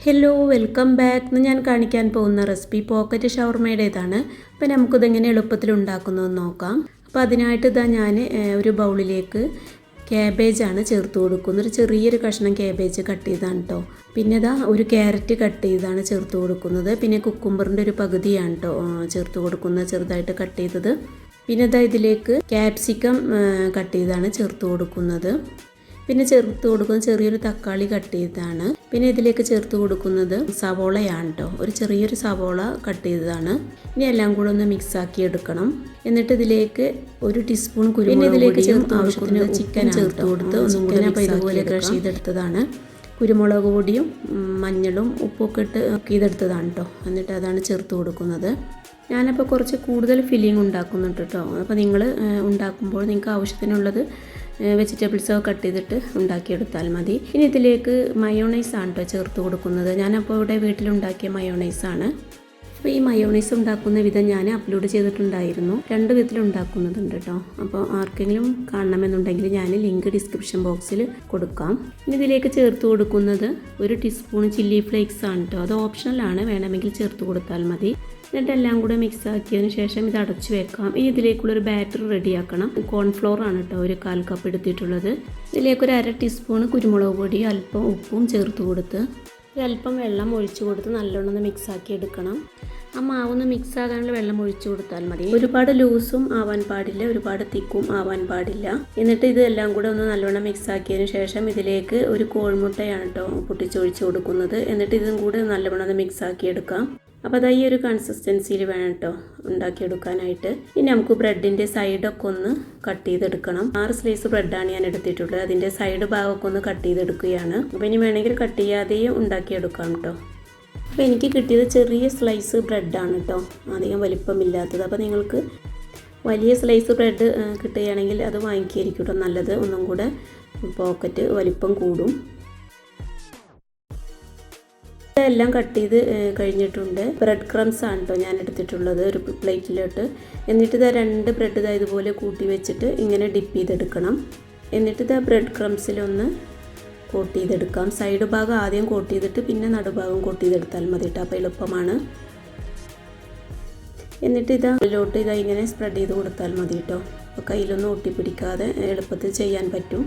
Hello welcome back. ഇന്ന് ഞാൻ കാണിക്കാൻ പോകുന്ന റെസിപ്പി പോക്കറ്റ് ഷവർമയുടേതാണ്. അപ്പോൾ നമുക്കിതെങ്ങനെ എളുപ്പത്തിൽ ഉണ്ടാക്കുന്നതെന്ന് നോക്കാം. അപ്പോൾ അതിനായിട്ട് ഞാൻ ഒരു ബൗളിലേക്ക് ക്യാബേജാണ് ചേർത്ത് കൊടുക്കുന്നത്. ഒരു ചെറിയൊരു കഷ്ണം ക്യാബേജ് കട്ട് ചെയ്താണ് കേട്ടോ. പിന്നെ ഒരു ക്യാരറ്റ് കട്ട് ചെയ്താണ് ചേർത്ത് കൊടുക്കുന്നത്. പിന്നെ കുക്കുംബറിൻ്റെ ഒരു പകുതിയാണ് കേട്ടോ ചേർത്ത് കൊടുക്കുന്നത്, ചെറുതായിട്ട് കട്ട് ചെയ്തത്. പിന്നെ ഇതിലേക്ക് ക്യാപ്സിക്കം കട്ട് ചെയ്താണ് ചേർത്ത് കൊടുക്കുന്നത്. പിന്നെ ചേർത്ത് കൊടുക്കുന്നത് ചെറിയൊരു തക്കാളി കട്ട് ചെയ്തതാണ്. പിന്നെ ഇതിലേക്ക് ചേർത്ത് കൊടുക്കുന്നത് സവോളയാണ് കേട്ടോ. ഒരു ചെറിയൊരു സവോള കട്ട് ചെയ്തതാണ്. ഇനി എല്ലാം കൂടെ ഒന്ന് മിക്സ് ആക്കി എടുക്കണം. എന്നിട്ട് ഇതിലേക്ക് ഒരു ടീസ്പൂൺ കുരുമുളക് പൊടിയും ആവശ്യത്തിന് ചിക്കൻ ചേർത്ത് കൊടുത്ത് ഒന്നും കൂടെ ഇതുപോലെ ക്രഷ് ചെയ്തെടുത്തതാണ്. കുരുമുളക് പൊടിയും മഞ്ഞളും ഉപ്പൊക്കെ ഇട്ട് ചെയ്തെടുത്തതാണ് കേട്ടോ. എന്നിട്ട് അതാണ് ചേർത്ത് കൊടുക്കുന്നത്. ഞാനപ്പോൾ കുറച്ച് കൂടുതൽ ഫില്ലിങ് ഉണ്ടാക്കുന്നുണ്ട് കേട്ടോ. അപ്പോൾ നിങ്ങൾ ഉണ്ടാക്കുമ്പോൾ നിങ്ങൾക്ക് ആവശ്യത്തിനുള്ളത് വെജിറ്റബിൾസൊക്കെ കട്ട് ചെയ്തിട്ട് ഉണ്ടാക്കിയെടുത്താൽ മതി. ഇനി ഇതിലേക്ക് മയോണൈസാണ് കേട്ടോ ചേർത്ത് കൊടുക്കുന്നത്. ഞാനപ്പോൾ ഇവിടെ വീട്ടിലുണ്ടാക്കിയ മയോണൈസാണ്. അപ്പോൾ ഈ മയോണൈസ് ഉണ്ടാക്കുന്ന വിധം ഞാൻ അപ്ലോഡ് ചെയ്തിട്ടുണ്ടായിരുന്നു. 2 വിധത്തിൽ ഉണ്ടാക്കുന്നതുണ്ട് കേട്ടോ. അപ്പോൾ ആർക്കെങ്കിലും കാണണമെന്നുണ്ടെങ്കിൽ ഞാൻ ലിങ്ക് ഡിസ്ക്രിപ്ഷൻ ബോക്സിൽ കൊടുക്കാം. ഇനി ഇതിലേക്ക് ചേർത്ത് കൊടുക്കുന്നത് ഒരു ടീസ്പൂൺ ചില്ലി ഫ്ലേക്സ് ആണ് കേട്ടോ. അത് ഓപ്ഷണലാണ്, വേണമെങ്കിൽ ചേർത്ത് കൊടുത്താൽ മതി. എന്നിട്ട് എല്ലാം കൂടെ മിക്സ് ആക്കിയതിന് ശേഷം ഇത് അടച്ചു വെക്കാം. ഇനി ഇതിലേക്കുള്ളൊരു ബാറ്റർ റെഡിയാക്കണം. കോൺഫ്ലോർ ആണ് കേട്ടോ ഒരു 1/4 കപ്പ് എടുത്തിട്ടുള്ളത്. ഇതിലേക്ക് ഒരു 1/2 ടീസ്പൂൺ കുരുമുളക് പൊടി അല്പം ഉപ്പും ചേർത്ത് കൊടുത്ത് ഒരല്പം വെള്ളം ഒഴിച്ചു കൊടുത്ത് നല്ലോണം മിക്സ് ആക്കി എടുക്കണം. ആ മാവൊന്ന് മിക്സ് ആകാനുള്ള വെള്ളം ഒഴിച്ചു കൊടുത്താൽ മതി. ഒരുപാട് ലൂസും ആവാൻ പാടില്ല, ഒരുപാട് തിക്കും ആവാൻ പാടില്ല. എന്നിട്ട് ഇതെല്ലാം കൂടെ ഒന്ന് നല്ലോണം മിക്സ് ആക്കിയതിന് ശേഷം ഇതിലേക്ക് ഒരു കോഴിമുട്ടയാണ് കേട്ടോ പൊട്ടിച്ചൊഴിച്ച് കൊടുക്കുന്നത്. എന്നിട്ട് ഇതും കൂടെ നല്ലോണം മിക്സ് ആക്കി എടുക്കാം. അപ്പോൾ ഈ ഒരു കൺസിസ്റ്റൻസിയിൽ വേണം കേട്ടോ ഉണ്ടാക്കിയെടുക്കാനായിട്ട്. ഇനി നമുക്ക് ബ്രെഡിൻ്റെ സൈഡൊക്കെ ഒന്ന് കട്ട് ചെയ്തെടുക്കണം. 6 സ്ലൈസ് ബ്രെഡാണ് ഞാൻ എടുത്തിട്ടുള്ളത്. അതിൻ്റെ സൈഡ് ഭാഗമൊക്കെ ഒന്ന് കട്ട് ചെയ്തെടുക്കുകയാണ്. അപ്പോൾ ഇനി വേണമെങ്കിൽ കട്ട് ചെയ്യാതെയും ഉണ്ടാക്കിയെടുക്കാം കേട്ടോ. അപ്പോൾ എനിക്ക് കിട്ടിയത് ചെറിയ സ്ലൈസ് ബ്രെഡാണ് കേട്ടോ, അധികം വലിപ്പമില്ലാത്തത്. അപ്പോൾ നിങ്ങൾക്ക് വലിയ സ്ലൈസ് ബ്രെഡ് കിട്ടുകയാണെങ്കിൽ അത് വാങ്ങിക്കായിരിക്കും കേട്ടോ നല്ലത്. ഒന്നും കൂടെ പോക്കറ്റ് വലിപ്പം കൂടും. എല്ലാം കട്ട് ചെയ്ത് കഴിഞ്ഞിട്ടുണ്ട്. ബ്രെഡ് ക്രംസ് ആണ് കേട്ടോ ഞാൻ എടുത്തിട്ടുള്ളത് ഒരു പ്ലേറ്റിലോട്ട്. എന്നിട്ട് 2 ബ്രെഡ് ഇതുപോലെ കൂട്ടി വെച്ചിട്ട് ഇങ്ങനെ ഡിപ്പ് ചെയ്തെടുക്കണം. എന്നിട്ട് ബ്രെഡ് ക്രംസിലൊന്ന് കോട്ട് ചെയ്തെടുക്കാം. സൈഡ് ഭാഗം ആദ്യം കോട്ട് ചെയ്തിട്ട് പിന്നെ നടുഭാഗം കോട്ട് ചെയ്തെടുത്താൽ മതി കേട്ടോ. അപ്പോൾ എളുപ്പമാണ്. എന്നിട്ട് ഇതിലോട്ട് ഇങ്ങനെ സ്പ്രെഡ് ചെയ്ത് കൊടുത്താൽ മതി കേട്ടോ. അപ്പോൾ കയ്യിലൊന്നും ഒട്ടിപ്പിടിക്കാതെ എളുപ്പത്തിൽ ചെയ്യാൻ പറ്റും.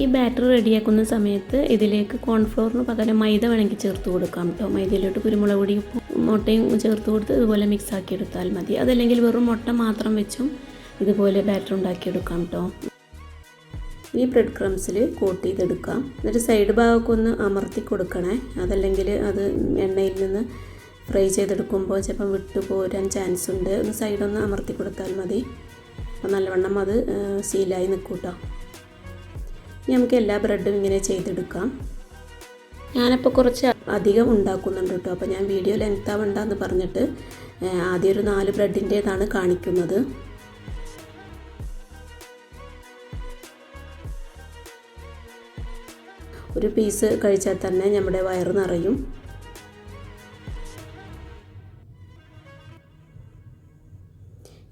ഈ ബാറ്റർ റെഡിയാക്കുന്ന സമയത്ത് ഇതിലേക്ക് കോൺഫ്ലോറിന് പകരം മൈദ വേണമെങ്കിൽ ചേർത്ത് കൊടുക്കാം കേട്ടോ. മൈദയിലോട്ട് കുരുമുളക് പൊടി ഉപ്പും മുട്ടയും ചേർത്ത് കൊടുത്ത് ഇതുപോലെ മിക്സ് ആക്കി എടുത്താൽ മതി. അതല്ലെങ്കിൽ വെറും മുട്ട മാത്രം വെച്ചും ഇതുപോലെ ബാറ്റർ ഉണ്ടാക്കിയെടുക്കാം കേട്ടോ. ഈ ബ്രെഡ് ക്രംസിൽ കോട്ട് ചെയ്തെടുക്കാം. എന്നിട്ട് സൈഡ് ഭാഗമൊക്കെ ഒന്ന് അമർത്തി കൊടുക്കണേ. അതല്ലെങ്കിൽ അത് എണ്ണയിൽ നിന്ന് ഫ്രൈ ചെയ്തെടുക്കുമ്പോൾ ചിലപ്പം വിട്ടു പോരാൻ ചാൻസ് ഉണ്ട്. ഒന്ന് സൈഡൊന്ന് അമർത്തി കൊടുത്താൽ മതി. അപ്പോൾ നല്ലവണ്ണം അത് സീലായി നിൽക്കും കേട്ടോ. നമുക്ക് എല്ലാ ബ്രെഡും ഇങ്ങനെ ചെയ്തെടുക്കാം. ഞാനപ്പോൾ കുറച്ച് അധികം ഉണ്ടാക്കുന്നുണ്ട് കേട്ടോ. അപ്പോൾ ഞാൻ വീഡിയോ ലെങ്ത് ആവണ്ടെന്ന് പറഞ്ഞിട്ട് ആദ്യം ഒരു 4 ബ്രെഡിൻ്റേതാണ് കാണിക്കുന്നത്. ഒരു പീസ് കഴിച്ചാൽ തന്നെ നമ്മുടെ വയറ് നിറയും.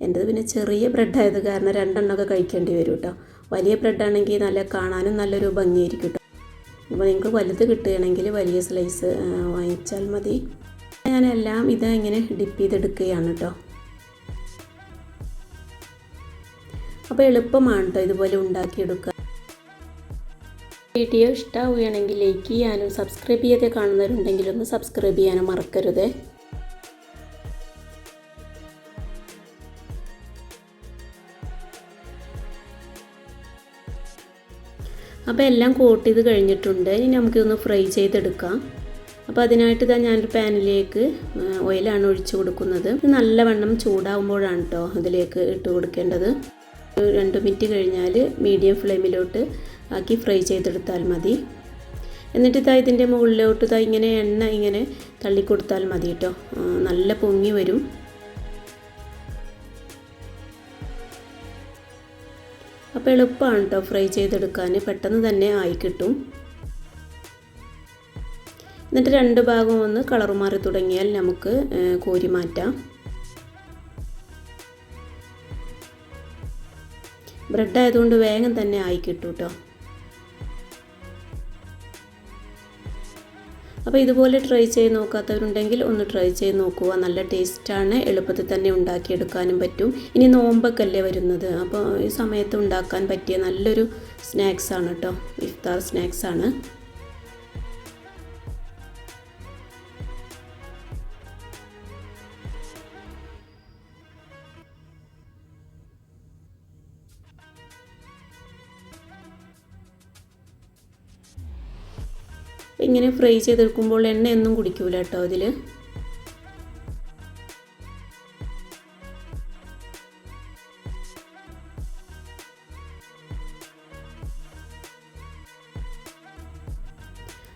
എൻ്റേത് പിന്നെ ചെറിയ ബ്രെഡായത് കാരണം 2 എണ്ണമൊക്കെ കഴിക്കേണ്ടി വരും കേട്ടോ. വലിയ ബ്രെഡാണെങ്കിൽ നല്ല കാണാനും നല്ലൊരു ഭംഗിയായിരിക്കും കേട്ടോ. അപ്പോൾ നിങ്ങൾക്ക് വലുത് കിട്ടുകയാണെങ്കിൽ വലിയ സ്ലൈസ് വാങ്ങിച്ചാൽ മതി. ഞാനെല്ലാം ഇങ്ങനെ ഡിപ്പ് ചെയ്തെടുക്കുകയാണ് കേട്ടോ. അപ്പോൾ എളുപ്പമാണ് കേട്ടോ ഇതുപോലെ ഉണ്ടാക്കിയെടുക്കുക. വീഡിയോ ഇഷ്ടമാവുകയാണെങ്കിൽ ലൈക്ക് ചെയ്യാനും സബ്സ്ക്രൈബ് ചെയ്യാതെ കാണുന്നവരുണ്ടെങ്കിൽ ഒന്ന് സബ്സ്ക്രൈബ് ചെയ്യാനും മറക്കരുത്. അപ്പോൾ എല്ലാം കോട്ട് ചെയ്ത് കഴിഞ്ഞിട്ടുണ്ട്. ഇനി നമുക്കിതൊന്ന് ഫ്രൈ ചെയ്തെടുക്കാം. അപ്പോൾ അതിനായിട്ട് ഞാനൊരു പാനിലേക്ക് ഓയിലാണ് ഒഴിച്ച് കൊടുക്കുന്നത്. ഇത് നല്ലവണ്ണം ചൂടാവുമ്പോഴാണ് കേട്ടോ ഇതിലേക്ക് ഇട്ട് കൊടുക്കേണ്ടത്. 2 മിനിറ്റ് കഴിഞ്ഞാൽ മീഡിയം ഫ്ലെയിമിലോട്ട് ആക്കി ഫ്രൈ ചെയ്തെടുത്താൽ മതി. എന്നിട്ട് ഇതിൻ്റെ മുകളിലോട്ട് ഇങ്ങനെ എണ്ണ ഇങ്ങനെ തള്ളിക്കൊടുത്താൽ മതി കേട്ടോ. നല്ല പൊങ്ങി വരും. അപ്പോൾ എളുപ്പമാണ് കേട്ടോ ഫ്രൈ ചെയ്തെടുക്കാൻ, പെട്ടെന്ന് തന്നെ ആയി കിട്ടും. എന്നിട്ട് 2 ഭാഗം ഒന്ന് കളർ മാറി തുടങ്ങിയാൽ നമുക്ക് കോരി മാറ്റാം. ബ്രെഡ് ആയതുകൊണ്ട് വേഗം തന്നെ ആയി കിട്ടും കേട്ടോ. അപ്പോൾ ഇതുപോലെ ട്രൈ ചെയ്ത് നോക്കാത്തവരുണ്ടെങ്കിൽ ഒന്ന് ട്രൈ ചെയ്ത് നോക്കുക. നല്ല ടേസ്റ്റാണ്, എളുപ്പത്തിൽ തന്നെ ഉണ്ടാക്കിയെടുക്കാനും പറ്റും. ഇനി നോമ്പൊക്കെ അല്ലേ വരുന്നത്, അപ്പോൾ ഈ സമയത്ത് ഉണ്ടാക്കാൻ പറ്റിയ നല്ലൊരു സ്നാക്സാണ് കേട്ടോ, ഇഫ്താർ സ്നാക്സാണ്. ഇങ്ങനെ ഫ്രൈ ചെയ്തെടുക്കുമ്പോൾ എണ്ണയൊന്നും കുടിക്കൂല കേട്ടോ അതിൽ.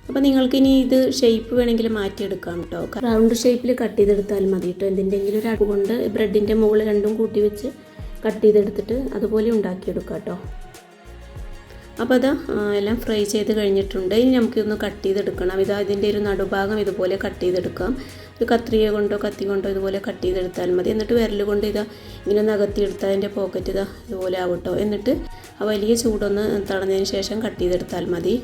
അപ്പോൾ നിങ്ങൾക്കിനി ഇത് ഷേപ്പ് വേണമെങ്കിൽ മാറ്റിയെടുക്കാം കേട്ടോ. റൗണ്ട് ഷേപ്പിൽ കട്ട് ചെയ്തെടുത്താൽ മതി കേട്ടോ. എന്തിൻ്റെങ്കിലും ഒരു അടവ് കൊണ്ട് ബ്രെഡിൻ്റെ മുകളിൽ രണ്ടും കൂട്ടി വെച്ച് കട്ട് ചെയ്തെടുത്തിട്ട് അതുപോലെ ഉണ്ടാക്കിയെടുക്കാം കേട്ടോ. അപ്പോൾ അത് എല്ലാം ഫ്രൈ ചെയ്ത് കഴിഞ്ഞിട്ടുണ്ട്. ഇനി നമുക്കിതൊന്ന് കട്ട് ചെയ്തെടുക്കണം. ഇതിൻ്റെ ഒരു നടുഭാഗം ഇതുപോലെ കട്ട് ചെയ്തെടുക്കാം. ഒരു കത്രിക കൊണ്ടോ കത്തി കൊണ്ടോ ഇതുപോലെ കട്ട് ചെയ്തെടുത്താൽ മതി. എന്നിട്ട് വിരൽ കൊണ്ട് ഇങ്ങനെ നകത്തിയെടുത്താൽ അതിൻ്റെ പോക്കറ്റ് ഇതുപോലെ ആവട്ടോ. എന്നിട്ട് ആ വലിയ ചൂടൊന്ന് തടഞ്ഞതിന് ശേഷം കട്ട് ചെയ്തെടുത്താൽ മതി.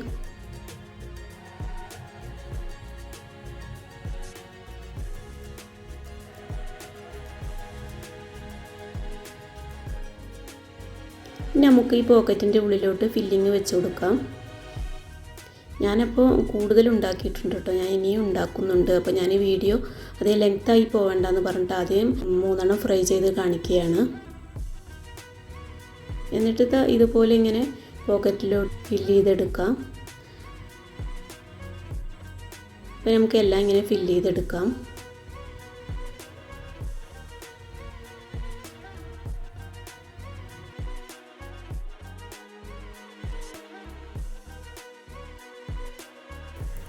നമുക്ക് ഈ പോക്കറ്റിൻ്റെ ഉള്ളിലോട്ട് ഫില്ലിങ് വെച്ച് കൊടുക്കാം. ഞാനപ്പോൾ കൂടുതൽ ഉണ്ടാക്കിയിട്ടുണ്ട് കേട്ടോ, ഞാൻ ഇനിയും ഉണ്ടാക്കുന്നുണ്ട്. അപ്പോൾ ഞാൻ ഈ വീഡിയോ അതേ ലെങ്തായി പോവേണ്ടെന്ന് പറഞ്ഞിട്ട് ആദ്യം 3 ഫ്രൈ ചെയ്ത് കാണിക്കുകയാണ്. എന്നിട്ട് ഇതുപോലെ ഇങ്ങനെ പോക്കറ്റിലോട്ട് ഫില്ല് ചെയ്തെടുക്കാം. അപ്പോൾ നമുക്ക് എല്ലാം ഇങ്ങനെ ഫില്ല് ചെയ്തെടുക്കാം.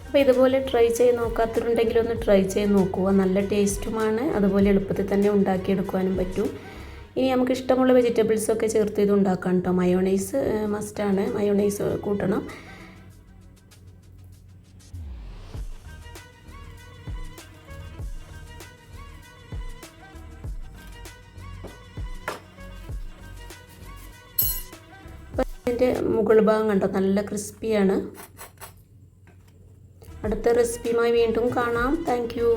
അപ്പോൾ ഇതുപോലെ ട്രൈ ചെയ്ത് നോക്കാത്തവരുണ്ടെങ്കിൽ ഒന്ന് ട്രൈ ചെയ്ത് നോക്കുക. നല്ല ടേസ്റ്റുമാണ്, അതുപോലെ എളുപ്പത്തിൽ തന്നെ ഉണ്ടാക്കിയെടുക്കാനും പറ്റും. ഇനി നമുക്ക് ഇഷ്ടമുള്ള വെജിറ്റബിൾസൊക്കെ ചേർത്ത് ഇത് ഉണ്ടാക്കാം കേട്ടോ. മയോണൈസ് മസ്റ്റാണ്, മയോണൈസ് കൂട്ടണം. അപ്പം ഇതിൻ്റെ മുകൾ ഭാഗം കണ്ടോ നല്ല ക്രിസ്പിയാണ്. അടുത്ത റെസിപ്പിയുമായി വീണ്ടും കാണാം. Thank you.